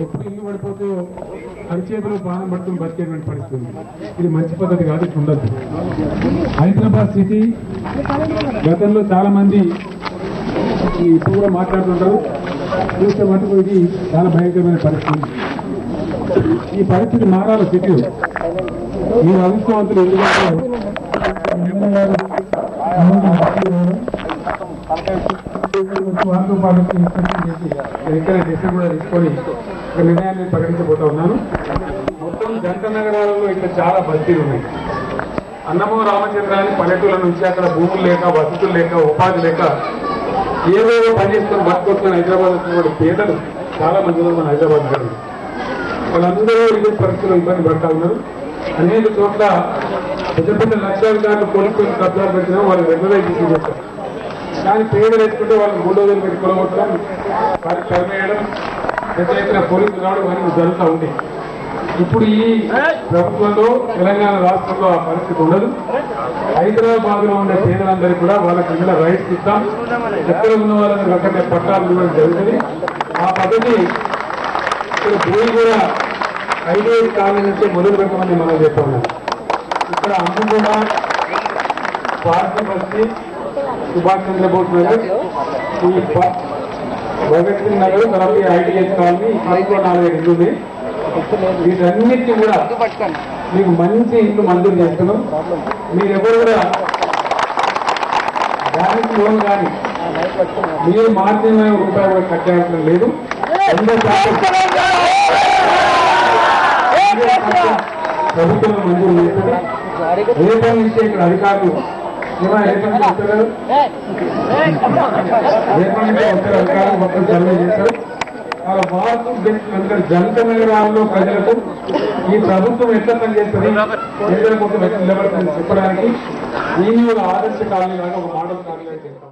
ఎప్పుడు ఇల్లు పడిపోతే అరిచేతులు ప్రాణం పట్టుకుని బతికేటువంటి పరిస్థితి. ఇది మంచి పద్ధతి కాదు, ఇట్లా ఉండదు. హైదరాబాద్ సిటీ గతంలో చాలా మంది ఇప్పుడు కూడా మాట్లాడుతుంటారు, చూస్తే మటుకు ఇది చాలా భయంకరమైన పరిస్థితి. ఈ పరిస్థితి మారాలి సిటీలో. మీరు అదృష్టవంతులు, ఎందుకంటే వారితో పాటు ఎక్కడ డిసిషన్ కూడా తీసుకొని ఒక నిర్ణయాన్ని ప్రకటించబోతా ఉన్నాను. మొత్తం జంట నగరాలలో ఇక్కడ చాలా బస్తీలు ఉన్నాయి. అన్నమో రామచంద్రాన్ని పల్లెటూళ్ళ నుంచి అక్కడ భూములు లేక, వసతులు లేక, ఉపాధి లేక ఏవేవో పనిచేసుకొని బతుకొచ్చుకొని హైదరాబాద్ వచ్చిన పేదలు చాలా మంది ఉన్నారు మన హైదరాబాద్ గారు. వాళ్ళందరూ ఇదే పరిస్థితుల్లో ఇబ్బంది పడతా ఉన్నారు. అనేక చోట్ల పెద్ద పెద్ద లక్షాధికారులు పోలీసులు కబ్జాలు పెట్టినా వాళ్ళు రెగ్యులైజ్ చేస్తారు. కానీ పేదలు వేసుకుంటే వాళ్ళు బుల్డోజర్లు పెట్టి కొలగొట్టడం, వారికి తరిమేయడం, పెద్ద ఎత్తున పోలీసులు రావడం అన్నీ జరుగుతూ ఉంటాయి. ఇప్పుడు ఈ ప్రభుత్వంలో తెలంగాణ రాష్ట్రంలో ఆ పరిస్థితి ఉండదు. హైదరాబాద్ లో ఉండే పేదలందరికీ కూడా వాళ్ళకి ఇలా రైట్స్ ఇస్తాం, ఎక్కడ ఉన్న వాళ్ళని అక్కడే పట్టాలు ఇవ్వడం జరుగుతుంది. ఆ పద్ధతి ఇక్కడ భూమి కూడా 5 కాలం నుంచి మొదలు పెట్టమని మనం చెప్తా ఉన్నాం. ఇక్కడ అమ్ముగూడ, పార్టీ బస్తీ, సుభాష్ చంద్రబోస్ నగర్, ఈ భగత్ సింగ్ నగర్, తర్వాత ఐటీఎస్ కాలనీ, ఇంకో 4 ఇల్లు ఉన్నాయి. వీటన్నిటికీ కూడా మీకు మంచి ఇల్లు మంజూరు చేస్తున్నాం. మీరు ఎవరు కూడా బ్యాంక్ లోన్ కానీ మీరు మార్జిన్ రూపాయలు కూడా కట్టాల్సిన లేదు. 100% ప్రభుత్వం మంజూరు చేస్తుంది. రేపటి నుంచి ఇక్కడ అధికారులు అధికారులు మొత్తం సర్వే చేస్తారు. వాళ్ళ మార్పు ఎందుకంటే జంట నగరాల్లో ప్రజలకు ఈ ప్రభుత్వం ఎట్లా పనిచేస్తుంది, ప్రజల కోసం ఎట్లా నిలబడుతుంది చెప్పడానికి ఈ ఆదర్శ కాలనీ లాగా ఒక మోడల్ కాలనీ చేస్తాం.